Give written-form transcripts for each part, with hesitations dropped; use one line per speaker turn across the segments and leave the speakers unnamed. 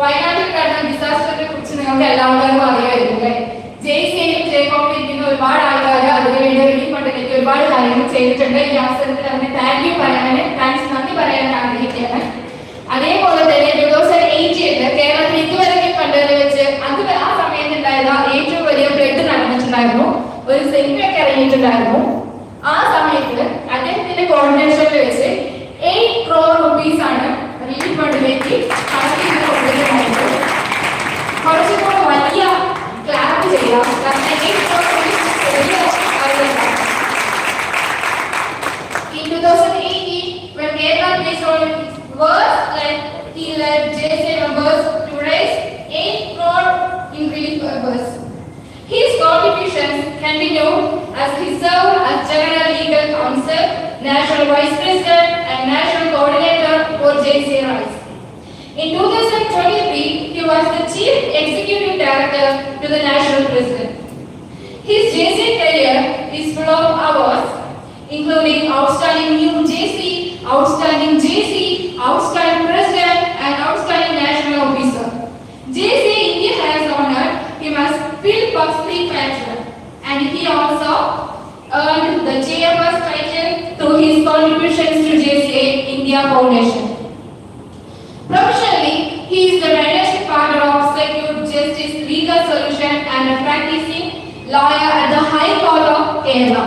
വയനാട്ടിൽ നടന്ന ഡിസാസ്റ്ററിനെ കുറിച്ച് നിങ്ങൾക്ക് എല്ലാവർക്കും അറിയാമായിരിക്കും. ജെയ്സിയും ജേക്കോബിലും ഇരിക്കുന്ന ഒരുപാട് ആൾക്കാർ അതിനുവേണ്ടി റിലീഫ് ഫണ്ടിലേക്ക് ഒരുപാട് കാര്യങ്ങൾ ചെയ്തിട്ടുണ്ട്. ഈ അവസരത്തിൽ അതിന് നന്ദി പറയാൻ ആഗ്രഹിക്കുകയാണ്. അതേപോലെ തന്നെ 2018 കേരളത്തിൽ ഇതുവരെ കണ്ടതിൽ വെച്ച് ആ സമയത്ത് ഉണ്ടായിരുന്ന ഏറ്റവും വലിയ ബ്ലഡ് നടന്നിട്ടുണ്ടായിരുന്നു. ഒരു സെമിനൊക്കെ ഇറങ്ങിയിട്ടുണ്ടായിരുന്നു. ആ സമയത്ത് അദ്ദേഹത്തിന്റെ കോർഡിനേഷനിൽ വെച്ച് 8 crore rupees ആണ് റിലീഫ് ഫണ്ടിലേക്ക് കളക്ട് ചെയ്ത് കൊടുത്തിട്ടുണ്ടായിരുന്നു. കുറച്ചുകൂടെ വലിയ ക്ലാപ്പ് ചെയ്യാം. In 2018, when Kerala placed on words like he led JC members to raise 8 crore in relief purpose. His contributions can be known as he served as General Legal Counsel, National Vice President and National Coordinator for JCI. In 2023, he was the Chief Executive Director to the National President. His JC career is full of awards, including Outstanding New JC, Outstanding JC, Outstanding President, and Outstanding National Officer. Jci India has honored him as Phil Buxley Patron, and he also earned the JFS title through his contributions to Jci India Foundation. Professionally, he is the membership partner of Secure Justice Legal Solution and a practicing lawyer at the High Court of Kerala.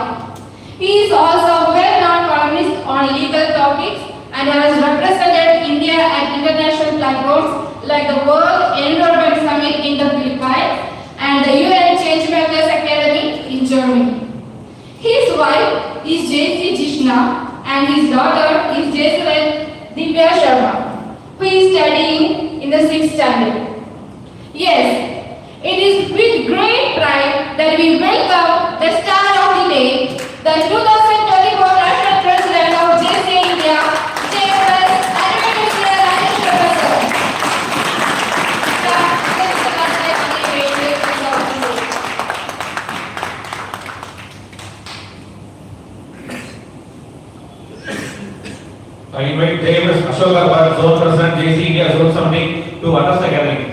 He is also a well-known columnist on legal topics and has represented India at international platforms like the World Environment Summit in the Philippines and the UN Changemakers Academy in Germany. His wife is Jci Jishna and his daughter is Jci Divya Sharma, who is studying in the 6th standard. Yes, it is with great pride that we welcome the star of the day, the 2024 National President of Jci India, Jaycees
I invite Davis Ashok Zone President, Jci India Zone Summit to address the gathering.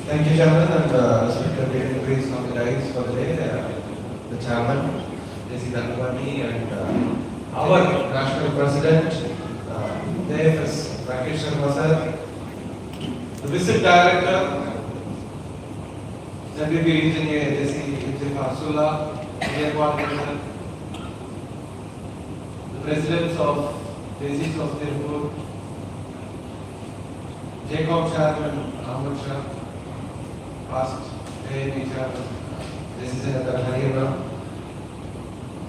Thank you, Chairman, and respected dignitaries of the dais for the day. The Chairman, Jci India and our National President, Davis Rakesh Sharma sir, the Visit Director, Deputy Engineer Jci India Coordinator, the Presidents of Jaycees of Tiruppur, Jacob Chairman Ahmed Shah, past AAP Chairman Jci India National,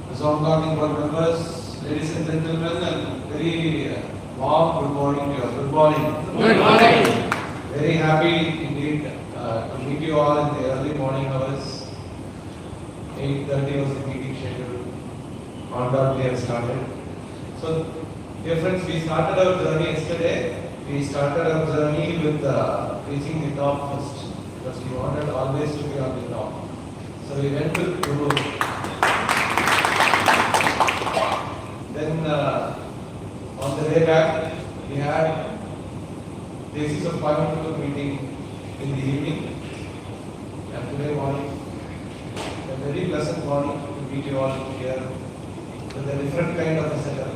the Zone Governing Board members, ladies and gentlemen, and very warm good morning to you. Good morning.
Good morning.
Very happy indeed to meet you all in the early morning hours. 8:30 was the meeting schedule. On dot we have started. So, dear friends, we started our journey yesterday. We started our journey with reaching the top first, because we wanted always to be on the top. So we went to Guru. Then on the way back, we had Jaycees of Tiruppur meeting in the evening, and today morning, a very pleasant morning to meet you all here with a different kind of a setup.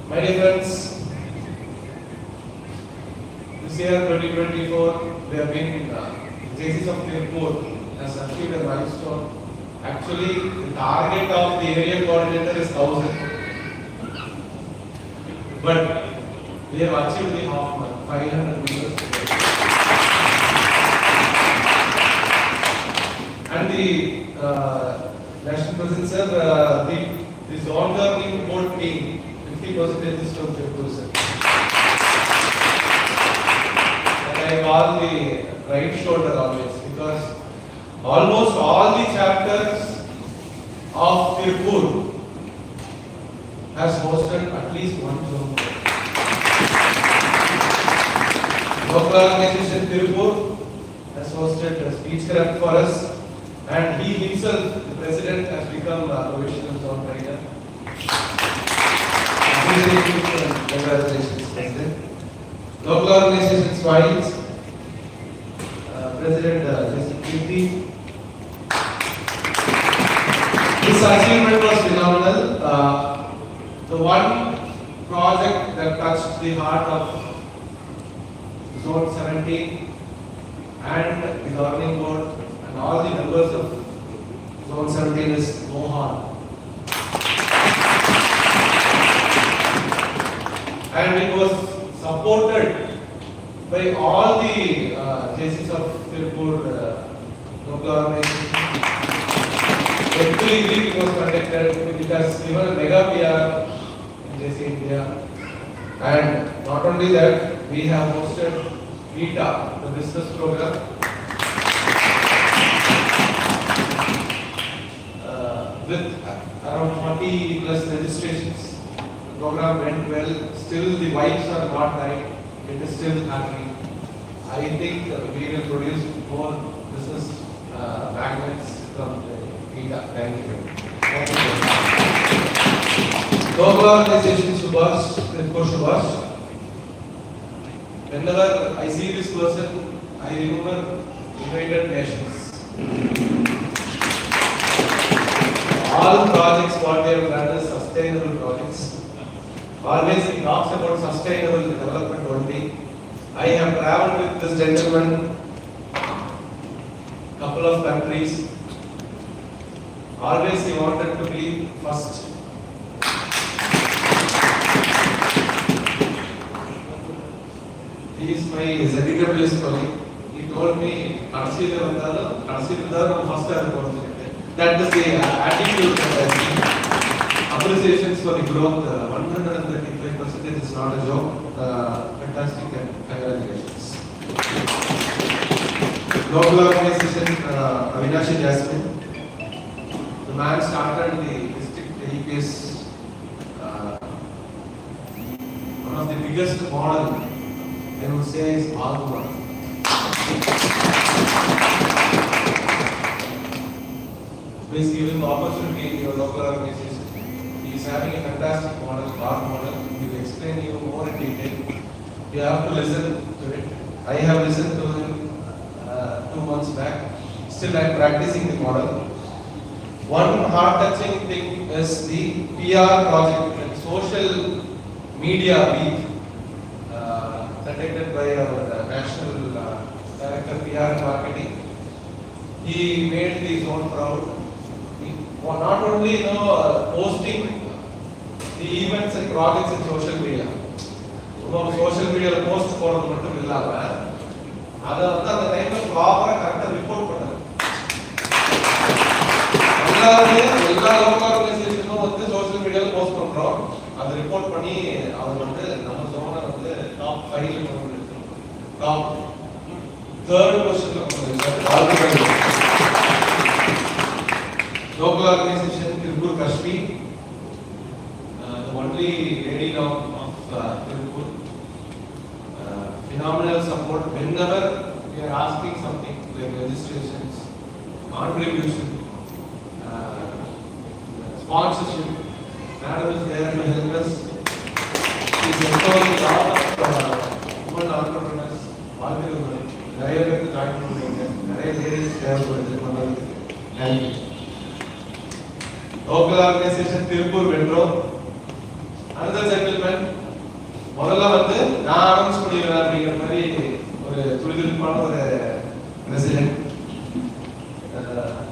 My dear friends, this year 2024, we have been Jaycees of Tiruppur has achieved a milestone. Actually, the target of the area coordinator is 1,000, but we have achieved the half mark, 500 meters. And the National President sir, the zone governing board team, 50% is from Tiruppur sir. And I call the right shoulder always, because almost all the chapters of Tiruppur has hosted at least one zone. Local organization Tiruppur has hosted a speech craft for us, And he himself, the president, has become a provisional zone trainer. Congratulations, President. Local organizations wise, President Jci. This achievement was phenomenal. The one project that touched the heart of Zone 17 and the governing board and all the members of Zone 17 is Mohan. And it was supported by all the Jaycees of Tiruppur local organizations. Every week it was conducted because we were a mega PR in Jci India. And not only that, we have hosted VITA, the business program. With around 40 plus registrations. The program went well. Still the vibes are not right. It is still happening. I think we will produce more business magnets from the VITA. Thank you. Thank you. Local organization Subhash. Whenever I see this person, I remember United Nations. All projects what they have done is sustainable projects. Always he talks about sustainable development only. I have traveled with this gentleman couple of countries. Always he wanted to be first. He is my ZWS colleague. He told me, first that is the attitude that I see. Appreciations for the growth, 135% is not a joke. Fantastic and congratulations. Local organization, Avinashi Jasmine. The man started the district EPS, one of the biggest model, I would say, is Bhagwan. Please give him the opportunity in your local organization. He is having a fantastic model, bar model. He will explain you more in detail. You have to listen to it. I have listened to him 2 months back. Still I am practicing the model. One heart-touching thing is the PR project and social media week conducted by our national director PR and marketing. He made the zone proud. Not only posting the events and projects in social media. Social media post போறது மட்டும் இல்லாம அத வந்து அந்த டைம்ல ப்ராப்பரா கரெக்ட்டா report பண்ணாங்க. எல்லா லோக்கல் ஆர்கனைசேஷனும் வந்து சோஷியல் மீடியால போஸ்ட் பண்றோம். அத ரிப்போர்ட் பண்ணி அவங்க வந்து நம்ம ஜோனை வந்து டாப் 5 ல கொண்டு வந்துருக்கோம். டாப் 3rd பொசிஷன்ல கொண்டு வந்துருக்கோம். Local organization Tiruppur Kashmi, the only lady now of Tiruppur. Phenomenal support whenever we are asking something like registrations, contribution, sponsorship. Madam is there to help us. She is empowering a lot of women entrepreneurs. நிறைய பேருக்கு join பண்ணுறீங்க, நிறைய ladies தேவைப்படுது. Thank you. Local organization Tiruppur Vendro. Another gentleman, முதல்ல வந்து நான் announce பண்ணிடுறேன் அப்படிங்கிற மாதிரி ஒரு துடிதுடிப்பான ஒரு president.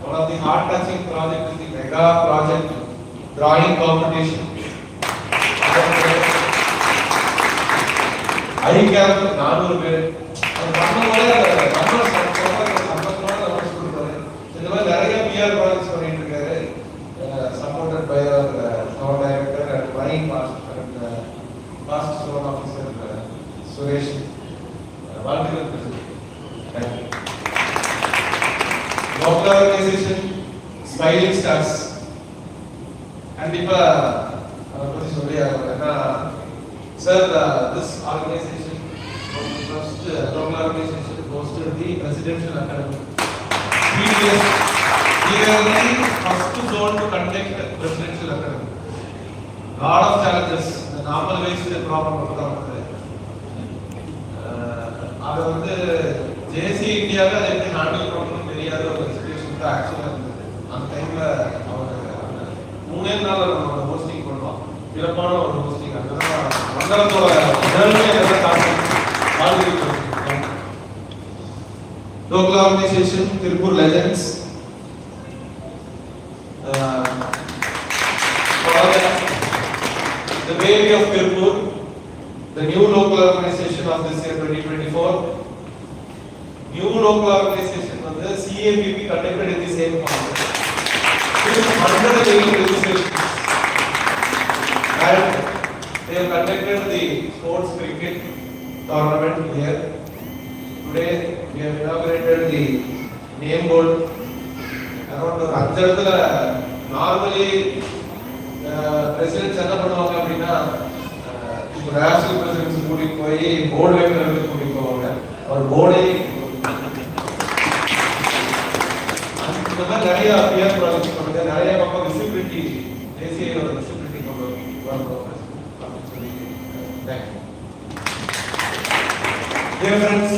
One of the heart-touching project is the mega project drawing competition. I camp 400 பேர். இந்த மாதிரி நிறைய PR ப்ராஜெக்ட்ஸ் பண்ணிட்டு இருக்காரு. Supported by our zone director and flying master and past zone officer Suresh. Thank you. Local organization Smiling Stars. கண்டிப்பா அதை பற்றி சொல்லி sir, this organization was the first local organization hosted the presidential academy. are the first zone to conduct presidential academy. Lot of challenges. The normal waste problem of the அது வந்து ஜேசி இந்தியாவில் அதை எப்படி handle பண்ணணும்னு தெரியாத ஒரு சிச்சுவேஷன் தான் ஆக்சுவலாக இருந்தது. அந்த டைமில் அவங்க 3 நாள் நம்ம ஹோஸ்டிங் பண்ணோம். சிறப்பான ஒரு ஹோஸ்டிங். அதுதான் மண்டலத்தோட local organization Tiruppur Legends. The baby of Tiruppur, the new local organization of this year 2024. New local organization of the CAPP conducted in the same context. It is 108 registrations. And they have conducted the sports cricket tournament here. Today we have inaugurated the name board. Around the Ranjadala, normally presidents என்ன பண்ணுவாங்க அப்படின்னா national presidency கூட்டிட்டு போய் board வைக்கிறது கூட்டிட்டு போவாங்க. அவர் போர்டே அந்த மாதிரி நிறைய பியர் ப்ராஜெக்ட் பண்ணுங்க. நிறைய பக்கம் விசிபிலிட்டி தேசிய விசிபிலிட்டி கொண்டு வரணும் அப்படின்னு சொல்லி தேங்க்யூ. டியர் ஃப்ரெண்ட்ஸ்,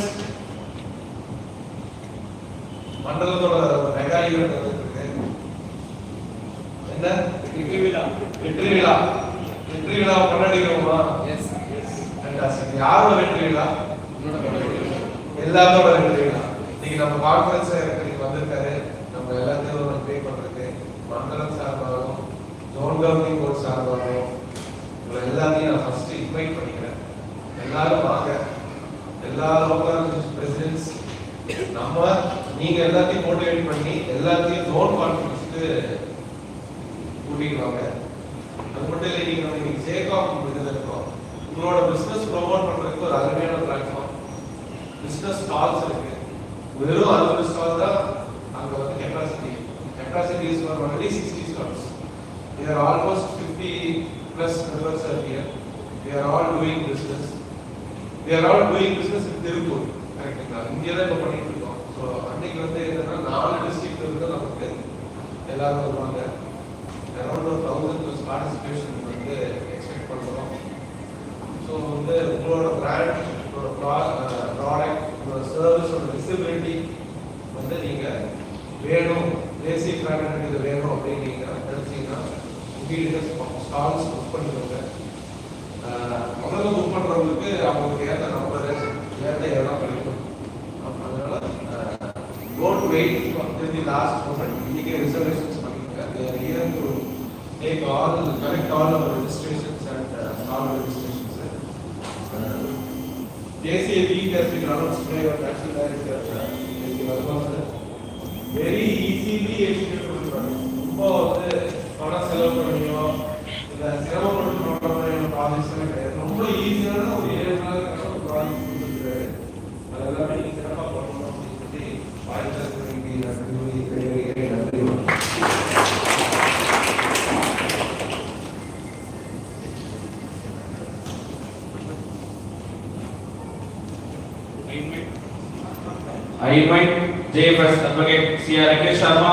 மண்டலத்தோட மெகா ஈவென்ட் வந்துருக்கு. என்ன வெற்றி விழா? வெற்றி விழா. வெற்றி விழா கொண்டாடிக்கிறோமா? S S. ஃபேண்டாஸ்டிக். யாரோட வெற்றி விழா? எல்லாத்தோட வெற்றி விழா. நீங்க நம்ம கான்ஃபரன்ஸ் எனக்கு வந்திருக்காரு. நம்ம எல்லாத்தையும் பே பண்றதுக்கு மண்டலம் சார்பாகவும் ஜோன் கவர்னிங் போர்ட் சார்பாகவும் உங்களை எல்லாத்தையும் நான் ஃபர்ஸ்ட் இன்வைட் பண்ணிக்கிறேன். எல்லாரும் வாங்க. எல்லா லோக்கல் பிரசிடென்ட்ஸ் நம்ம நீங்க எல்லாத்தையும் மோட்டிவேட் பண்ணி எல்லாத்தையும் ஜோன் கான்ஃபரன்ஸ்க்கு கூட்டிட்டு வாங்க. அது மட்டும் இல்லை, நீங்க இன்னைக்கு சேகாம் இதுல இருக்கோம். உங்களோட பிசினஸ் ப்ரொமோட் பண்றதுக்கு ஒரு அருமையான பிளாட்ஃபார்ம். பிசினஸ் ஸ்டால்ஸ் இருக்கு. வெறும் 60 ஸ்டால் தான் அங்க வந்து capacity is for only 60 stalls. We are almost 50 plus members are here. We are all doing business. We are all doing business in Tiruppur. கரெக்ட்டுங்களா? இங்கே தான் இப்போ பண்ணிட்டு இருக்கோம். ஸோ அன்னைக்கு வந்து என்னன்னா 4 டிஸ்ட்ரிக்ட்ல இருந்து நமக்கு எல்லாரும் வருவாங்க. அரௌண்ட் 1000 plus பார்ட்டிசிபேஷன் வந்து எக்ஸ்பெக்ட் பண்ணுறோம். ஸோ வந்து உங்களோட பிராண்ட், உங்களோட ப்ராடக்ட், உங்களோட சர்வீஸோட விசிபிலிட்டி வந்து நீங்கள் வேணும், தேசிய பிராண்ட் இது வேணும் அப்படின்னு நீங்கள் நினச்சிங்கன்னா உங்கள்கிட்ட ஸ்டால்ஸ் புக் பண்ணிக்கோங்க. முதல்ல புக் பண்ணுறவங்களுக்கு அவங்களுக்கு ஏற்ற நம்பர் ஏற்ற இடம் கிடைக்கும். அதனால don't wait for the last moment. இன்னைக்கு ரிசர்வேஷன்ஸ் பண்ணிக்கோங்க. They are here to take all, collect all our registrations and all registrations. Jci week has been announced by our national director. Very easily executable project. ரொம்ப வந்து பணம் செலவு பண்ணியோ இல்லை சிரமப்பட்டு பண்ணுற மாதிரியான ப்ராஜெக்ட்ஸ் கிடையாது. ரொம்ப ஈஸியான ஒரு 7 நாள் ப்ராஜெக்ட் கொடுத்துருக்காரு. அது எல்லாமே நீங்கள் சிறப்பாக பண்ணணும் அப்படின்னு சொல்லி வாய்ப்பு நன்றி.
I invite JFS Advocate C.R. Sharma,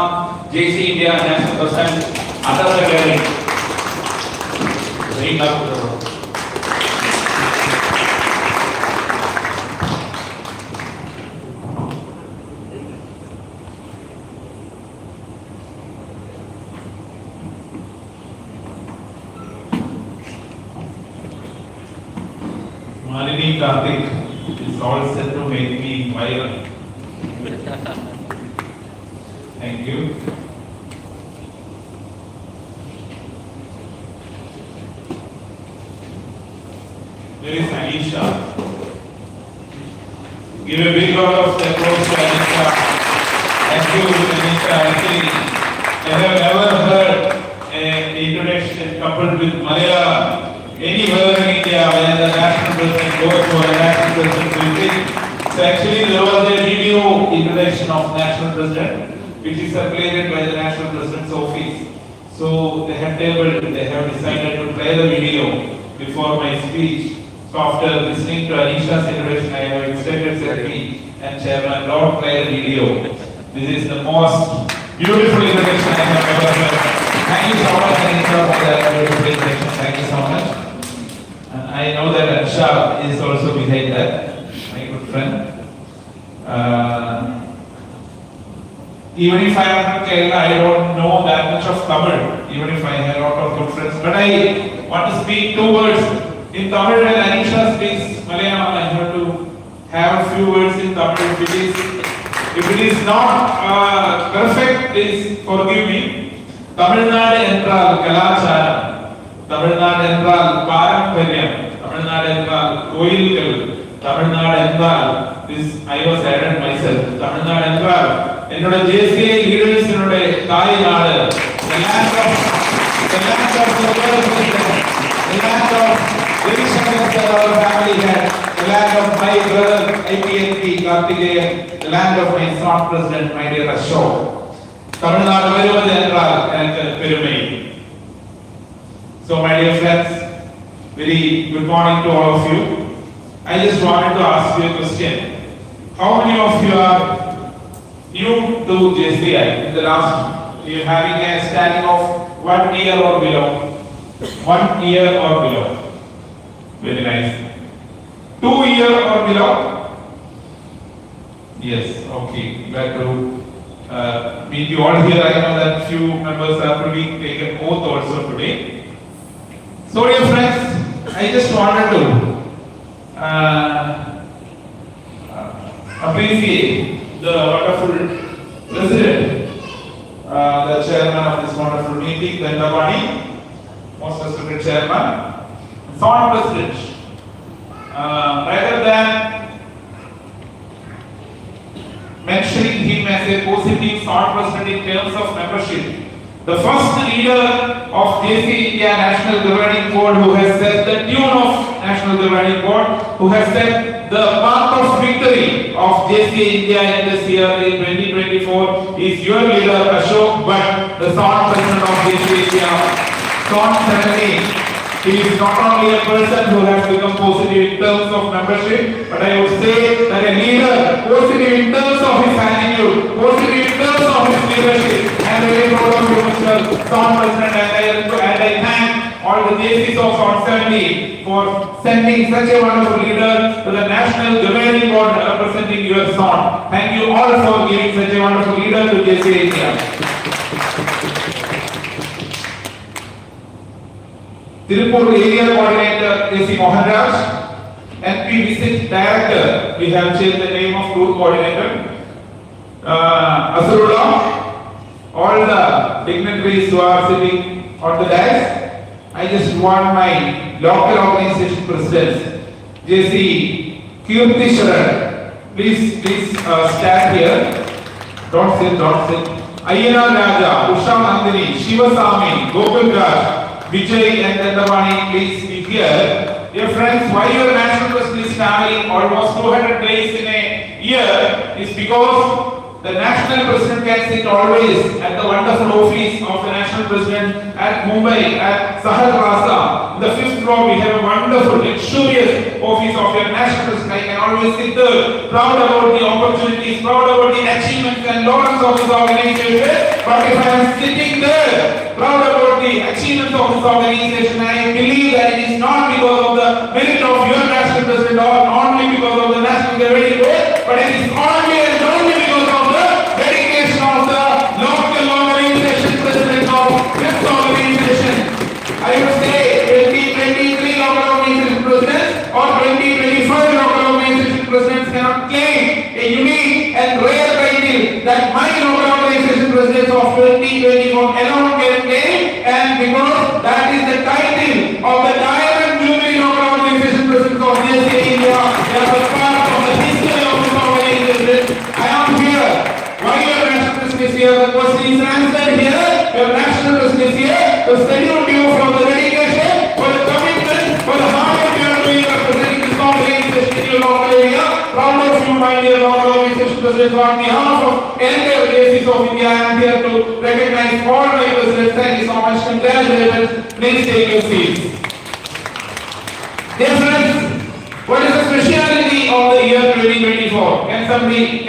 Jci India National President, Address the gathering. Bring up to the room. Malini Karthik is all set to make me viral. Thank you. There is Anisha. Give a big round of applause to Anisha. Thank you, Anisha. Actually, I have never heard an introduction coupled with Malayalam anywhere in India where the national president goes for a national president meeting. So actually there was a video introduction of national president which is circulated by the national president's office. So they have decided to play the video before my speech. So after listening to Anisha's introduction, I have extended Secretary and Chairman Lord play the video. This is the most beautiful introduction I have ever heard. Thank you so much, Anita, for that beautiful introduction. Thank you so much. And I know that Ansha is also behind that, my good friend. Even if I am from Kerala, I don't know that much of Tamil, even if I have a lot of good friends. But I want to speak two words in Tamil and Anisha speaks Malayalam. I have to have a few words in Tamil. If it is not perfect, please forgive me. Tamil Nadu என்றால் கலாச்சாரம், Tamil Nadu என்றால் பாரம்பரியம், Tamil Nadu என்றால் கோயில்கள், Tamil Nadu என்றால் this I was added myself. Tamil Nadu என்றால் என்னோட JCI leaders என்னோட தாய் நாடு, the land of the land of very struggles that our family had, the land of my brother IPNP Karthikeyan, the land of my son president, my dear Ashok. Tamil Nadu வருவது என்றால் எனக்கு பெருமை. So my dear friends, very good morning to all of you. I just wanted to ask you a question. How many of you are new to JCI in the last, you having a standing of 1 year or below? 1 year or below? Very nice. 2 year or below? Yes, okay. Glad to meet you all here. I know that few members are to be taken oath also today. So dear friends, I just wanted to appreciate the wonderful president, the chairman of this wonderful meeting, the Dabani, most respected chairman, son president. Rather than mentioning him as a positive son president in terms of membership, the first leader of Jci India National Governing Board who has set the tune of National Governing Board, who has set the path of victory of Jci India in this year in 2024 is your leader Ashok Bhatt, the son president of Jci India. Son certainly, he is not only a person who has become positive in terms of membership, but I would say that a leader positive in terms of his attitude, positive in terms of his leadership. I am very proud of you, Mr. Son President, and I thank all the Jaycees of Tiruppur for sending such a wonderful leader to the National Governing Board representing your son. Thank you all for giving such a wonderful leader to Jci India. Tiruppur Area Coordinator Jc Mohanraj, MP Visit Director, we have changed the name of Group Coordinator, Asarullah, all the dignitaries who are sitting on the dais. I just want my local organization presidents, JC Kirtishwaran, please stand here. Don't sit. Ayyanar Raja, Usha Nandini, Shivasami, Gokul Raj, Vijay and Dandavani, please be here. Dear friends, why your national president is traveling almost 200 days in a year is because the national president can sit always at the wonderful office of the national president at Mumbai, at Sahar Plaza. In the 5th floor, we have a wonderful, luxurious office of your national president. I can always sit there, proud about the opportunities, proud about the achievements and laurels of this organization. But if I am sitting there, proud about the achievements of this organization, I believe that it is not because of the merit of your national president or only because of the national governing board, but it is only and only because of the dedication of the local organization president of this organization. I would say 2023 local organization presidents or 2025 local organization presidents cannot claim a unique and rare title that my local organization presidents of 2024 alone can claim, and because that is the title of the Diamond Jubilee local organization presidents of Jci India, as a part of the history of this organization. I am here. Why your national president is here? The question is answered here. Your national president is here to salute you for the dedication, for the commitment, for the hard work you are doing representing this organization in your local area. Proud of you, my dear local organization presidents. On behalf of entire Jaycees of India, I am here to recognize all my presidents. Thank you so much. Congratulations. Please take your seats. Dear friends, what is the speciality of the year 2024? Can somebody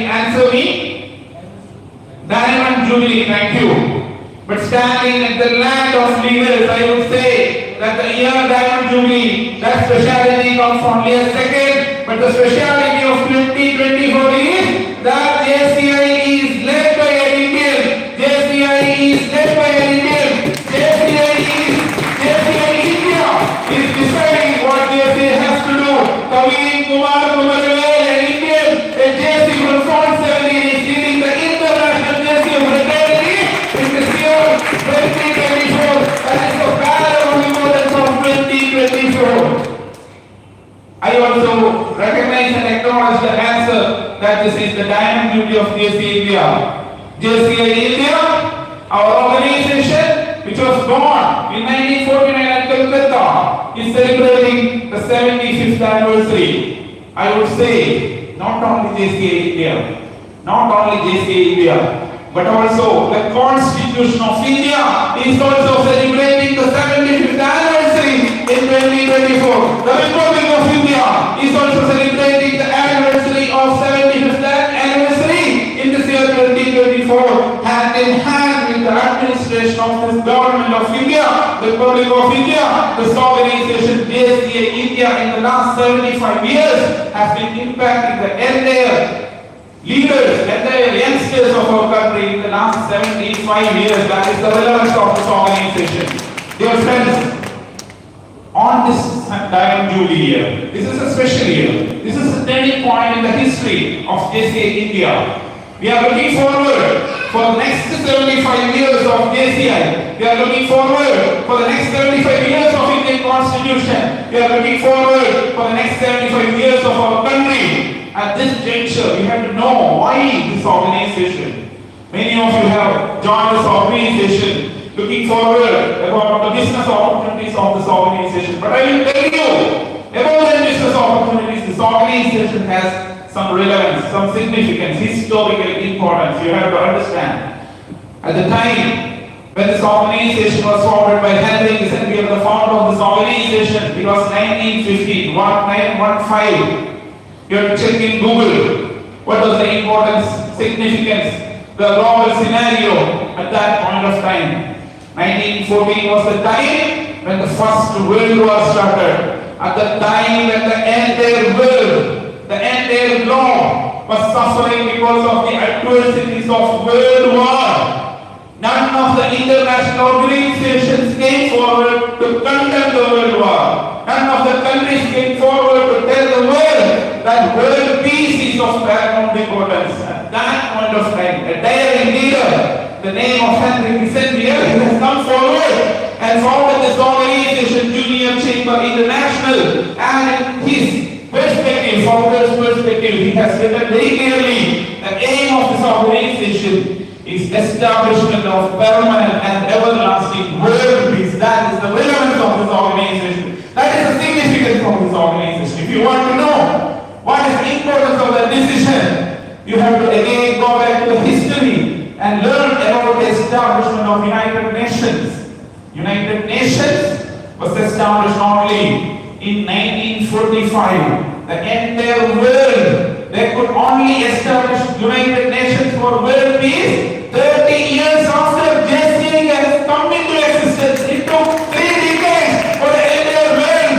answer me? Diamond Jubilee, thank you. But standing at the land of leaders, I would say that the year Diamond Jubilee, that speciality comes only a second, but the speciality of 2024 is that JCI is led by an Indian. JCI is led by an Indian. JCI India is deciding what JCI has to do. Kavin Kumar Kumarvel, an Indian, a JC from 470 is leading the international JC of fraternity in this year 2024. That is the banner of importance of 2024. I also recognize and acknowledge the answer that this is the diamond jubilee of Jci India. Jci India, our organization, which was born in 1949 at Calcutta, is celebrating the 75th anniversary. I would say not only Jci India, but also the Constitution of India is also celebrating the 75th anniversary in 2024. The Republic of India is also celebrating the anniversary of 75th anniversary in this year 2024, hand in hand with the administration of this government of India, the Republic of India. This organization Jci India in the last 75 years has been impacting the entire leaders and the youngsters of our country in the last 75 years. That is the relevance of this organization. Dear friends, on this Diamond Jubilee year, this is a special year. This is a turning point in the history of JCI India. We are looking forward for the next 75 years of JCI. We are looking forward for the next 75 years of Indian Constitution. We are looking forward for the next 75 years of our country. At this juncture, you have to know why this organization. Many of you have joined this organization looking forward about the business opportunities of this organization. But I will tell you about the business opportunities. This organization has some relevance, some significance, historical importance. You have to understand. At the time when this organization was founded by Henry Kissinger, the founder of this organization, it was 1915, 1915. You have to check in Google what was the importance, significance, the global scenario at that point of time. 1914 was the time when the First World War started. At the time when the entire world, the entire globe was suffering because of the adversities of World War. None of the international organizations came forward to condemn the World War. None of the countries came forward to tell the world that world peace is of paramount importance. At that point of time, a daring leader, the name of Henry Kissinger, has come forward and founded this organization, Junior Chamber International, and in his perspective, founder's perspective, he has written very clearly the aim of this organization is establishment of permanent and everlasting world peace. That is the relevance of this organization. That is the significance of this organization. If you want to know what is the importance of that decision, you have to again go back to the history and learn about the establishment of United Nations. United Nations was established only in 1945. The entire world, they could only establish United Nations for world peace 30 years after JCI has come into existence. It took 3 decades for the entire world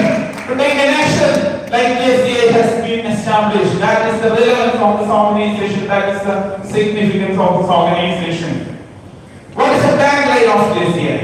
to take an action like JCI has been established. That is the relevance of this organization. That is the significance of this organization. What is the tagline of JCI?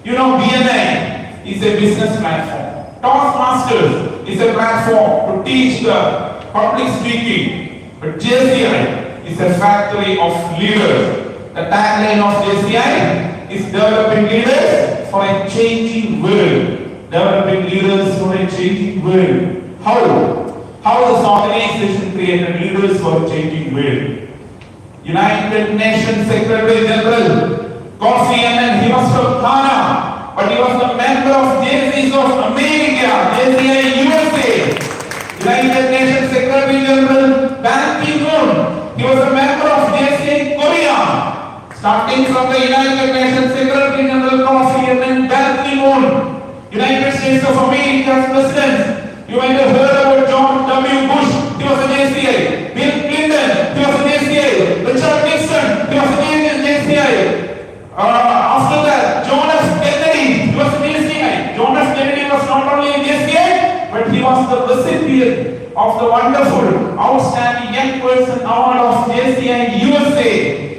You know, BNI is a business platform. Toastmasters is a platform to teach the public speaking. But JCI is a factory of leaders. The tagline of JCI is developing leaders for a changing world. Developing leaders for a changing world. How this organization created leaders for a changing world? United Nations Secretary General Kofi Annan, he was from Ghana, but he was a member of Jaycees of America, JCI USA. United Nations Secretary General Ban Ki-moon, he was a member of JCI Korea. Starting from the United Nations Secretary General Kofi Annan, Ban Ki-moon, United States of America's President. You might have heard about George W. Bush, he was a JCI. Bill Clinton, he was a JCI. Richard Nixon, he was a JCI.
of the wonderful, outstanding young person award of JCI USA.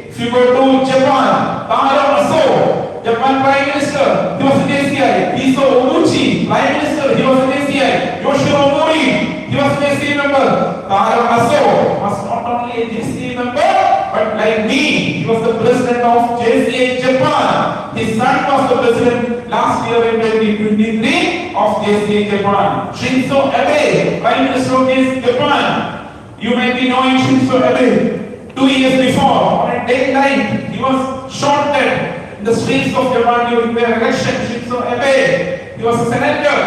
If you go to Japan, Taro Aso, Japan Prime Minister, he was a JCI. Iso Oguchi, Prime Minister, he was a JCI. Yoshiro Mori, he was a JCI member. Taro Aso was not only a JCI member, but like me, he was the president of JCI Japan. His son was the president last year in 2023 of JCI Japan. Shinzo Abe, Prime Minister of Japan. You may be knowing Shinzo Abe. 2 years before, on a day night, he was shot dead in the streets of Japan during the election. Shinzo Abe, he was a senator.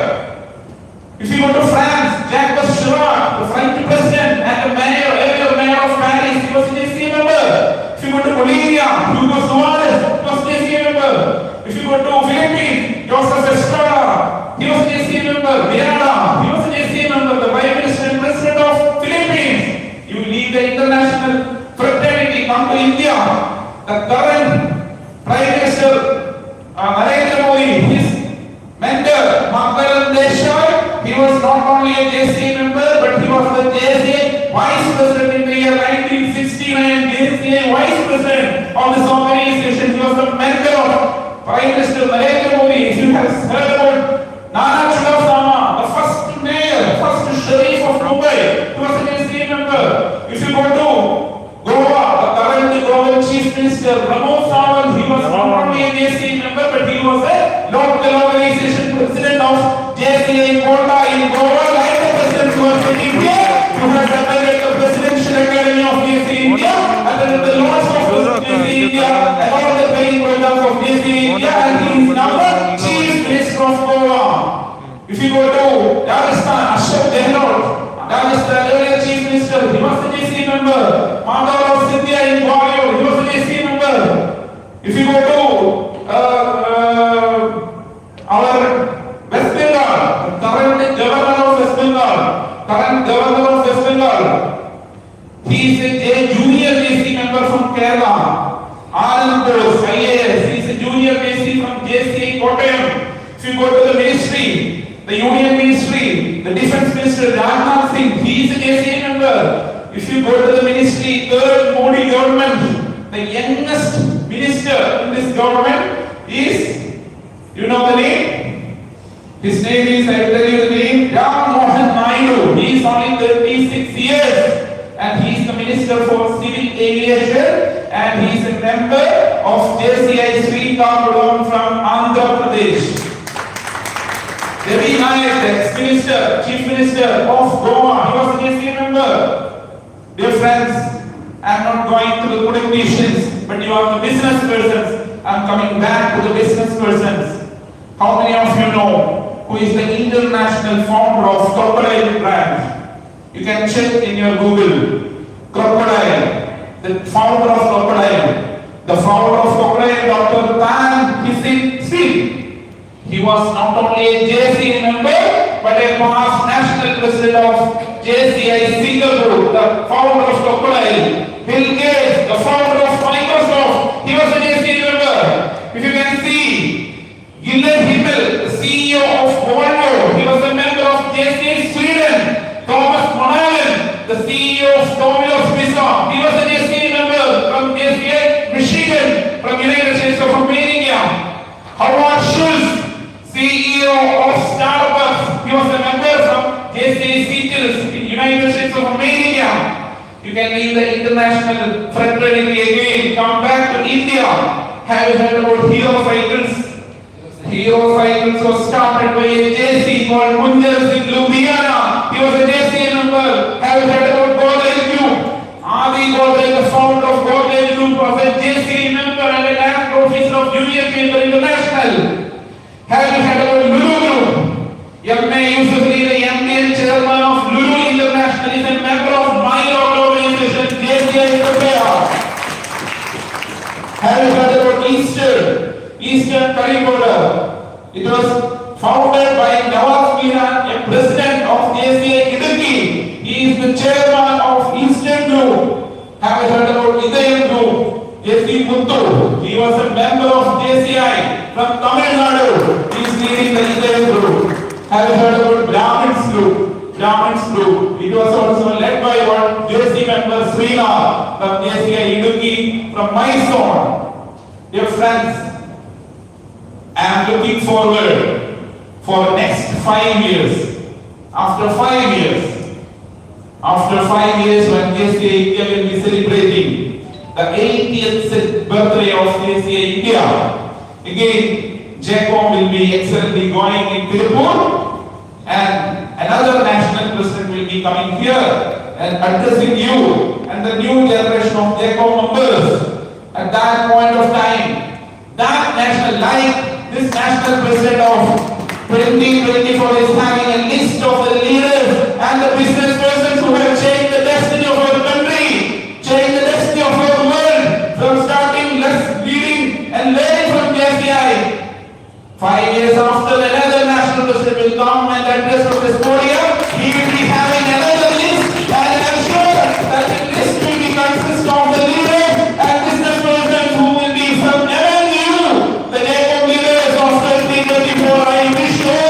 If you go to France, Jacques Chirac, the French president and the mayor, earlier mayor of Paris, he was a JCI member. If you go to Bolivia, Hugo Suarez, he was a JCI member. If you go to Philippines, Joseph Estrada, he was a JCI member. Vienna, he was a JCI member. The Prime Minister and President of Philippines. You leave the international fraternity, come to India. The current Prime Minister Narendra Modi, his mentor Makaran Desai, he was not only a JCI member, but he was the JCI Vice President in the year 1969. JCI Vice President of this organization. He was the mentor of Prime Minister Narendra Modi. If you have heard about Nana Chudasama, the first mayor, first sheriff of Mumbai, he was a JCI member. If you go to Goa, the current Goa Chief Minister Pramod Sawant, he was not only a JCI member, but he was a local organization president of JCI Kota in Goa, like the president who was sitting here, who has attended the Presidential Academy of JCI India, attended the launch of JCI India, and all the training programs of JCI India, and he is now the Chief Minister of Goa. If you go to Rajasthan, Ashok Gehlot, Rajasthan earlier Chief Minister, he was a JCI member. Madhav Sindhya in Gwalior, he was a JCI member. If you go to our West Bengal, the current governor of West Bengal, he is a junior JCI member from Kerala. Anand Bose, IAS, he is a junior JCI from JCI Kottayam. If you go to the ministry, the Union Ministry, the Defense Minister Rajnath Singh, he is a JCI member. If you go to the ministry, third Modi government, the youngest minister in this government is, you know the name? His name is, I will tell you the name, Ram Mohan Naidu. He is only 36 years and he is the Minister for Civil Aviation and he is a member of JCI Srikakulam from Andhra Pradesh. Devi Nayak, the ex-minister, Chief Minister of Goa, he was a JCI member. Dear friends, I am not going to the politicians, but you are the business persons. I am coming back to the business persons. How many of you know who is the international founder of Crocodile brand? You can check in your Google. Crocodile, the founder of Crocodile. The founder of Crocodile, Dr. Tan Hisin Singh. He was not only a JCI member, but a past national president of JCI Singapore, the founder of Crocodile. Bill Gates, the founder of Microsoft, he was a JCI member. If you can see, Gilles Himmel, the CEO of Volvo, he was a member of JCI Sweden. Thomas Monahan, the CEO of Domino's Pizza, he was a JCI member from JCI Michigan, from United States of America. Howard Schultz, CEO of Starbucks, he was a member from JCI Seattle in United States of America. You can leave the international fraternity again, come back to India. Have you heard about Hero Cycles? Hero Cycles was started by a JC called Munjar Singh Ludhiana. He was a JCI member. Have you heard about Godrej Group? Adi Godrej, the founder of Godrej Group, was a JCI member and a land officer of Union Paper International. Have you heard about Lulu Group? M.A. Yusufali, the MD and chairman of Lulu International, is a member of my organization, JCI India. Have you heard about Eastern Karigoda? It was founded by Nawaz Miran, a president of JCI Idukki. He is the chairman of Eastern Group. Have you heard about Idayam Group? JC Muthu, he was a member of JCI from Tamil Nadu. He is leading the Idayam Group. Have you heard about Brahmins Group? Brahmins group. It was also led by one JC member Srila from Jci Idukki from Mysore. Dear friends, I am looking forward for next 5 years. After 5 years when Jci India will be celebrating the 80th birthday of Jci India, again JCOM will be excellently going in Tiruppur, and another national president will be coming here and addressing you and the new generation of JCOM members. At that point of time, that national, like this national president of 2024 is having a list of the leaders and the business persons who have changed the destiny of our country, changed the destiny of our world, from starting leading and learning from JCI. 5 years after, another national president will come and address from this podium. He will be having another list, and I am sure that the list will be consist of the leaders and business persons who will be from among you, the JCOM leaders of 2024. I wish you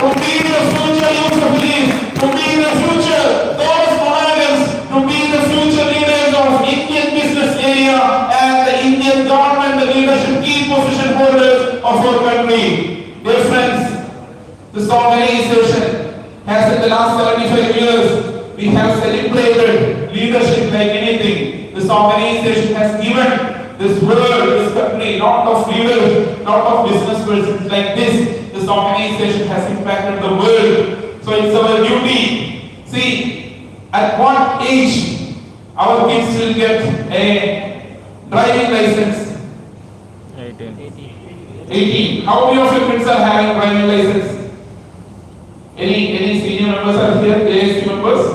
to be the future youth of this, to be the future those monarchs, to be the future leaders of Indian business area and the Indian government, the leadership key position holders of our country. Dear friends, this organization has in the last 75 years, we have celebrated leadership like anything. This organization has given this world, this country, lot of leaders, lot of business persons like this. This organization has impacted the world. So it's our duty. See, at what age our kids will get a driving license? 18. How many of your kids are having driving license? Any senior members are here? JSC members?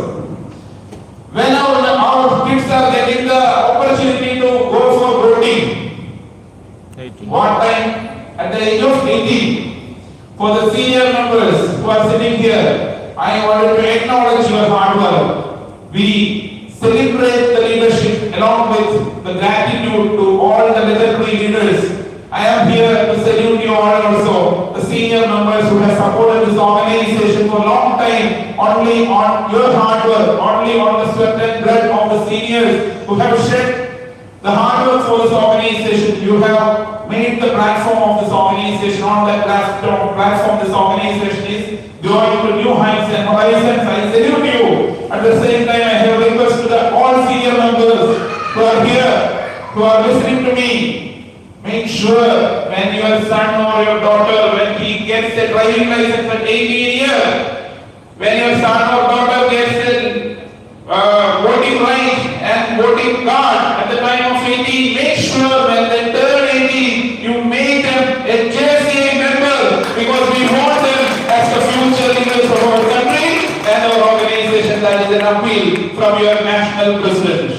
When our kids are getting the opportunity to go for boating,
18.
what time? At the age of 18. For the senior members who are sitting here, I wanted to acknowledge your hard work. We celebrate the leadership along with the gratitude to all the legendary leaders. I am here to salute you all also, the senior members who have supported this organization for a long time, only on your hard work, only on the sweat and blood of the seniors who have shed the hard work for this organization. You have made the platform of this organization. On that platform, this organization is going to new heights and horizons. I salute you. At the same time, I have a request to all senior members who are here, who are listening to me. Make sure when your son or your daughter, when he gets a driving license at 18 years, when your son or daughter gets a voting right and voting card at the time of 18, make sure when they turn 18, you make them a JCI member, because we want them as the future leaders of our country and our organization. That is an appeal from your national president.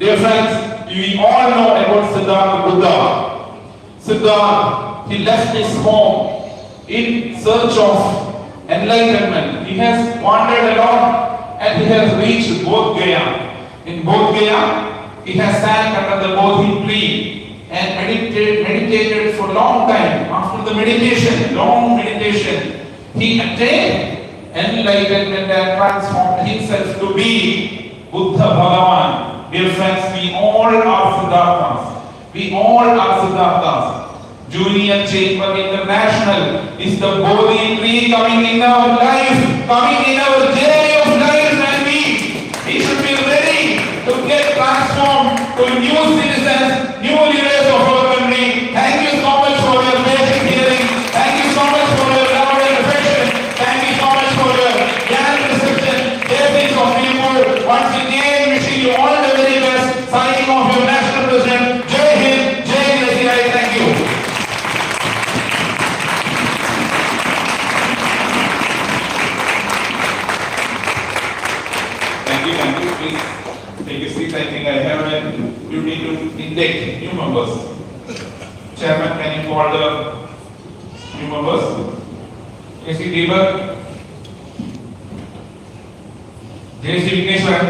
Dear friends, we all know about Siddhartha Buddha. Siddhartha, he left his home in search of enlightenment. He has wandered along and he has reached Bodh Gaya. In Bodh Gaya, he has sat under the Bodhi tree and meditated for a long time. After the meditation, long meditation, he attained enlightenment and transformed himself to be Buddha Bhagavan. Dear friends, we all are Siddharthas. We all are Siddharthas. Junior Chamber International is the Bodhi tree coming in our life, coming in our journey of life, and we should be ready to get transformed to new citizens, new leaders of our country. Thank you so much for your patient hearing. Thank you so much for your love and affection. Thank you so much for your grand reception. Jaycees of Tiruppur, once again wishing you all the very best. Signing off your national president. Jai Hind, Jai Jci. Thank you.
Thank you. Please take a seat. I think I have a duty to induct new members. Chairman, can you call the new members? Jc Deepak, Jc Vigneswaran,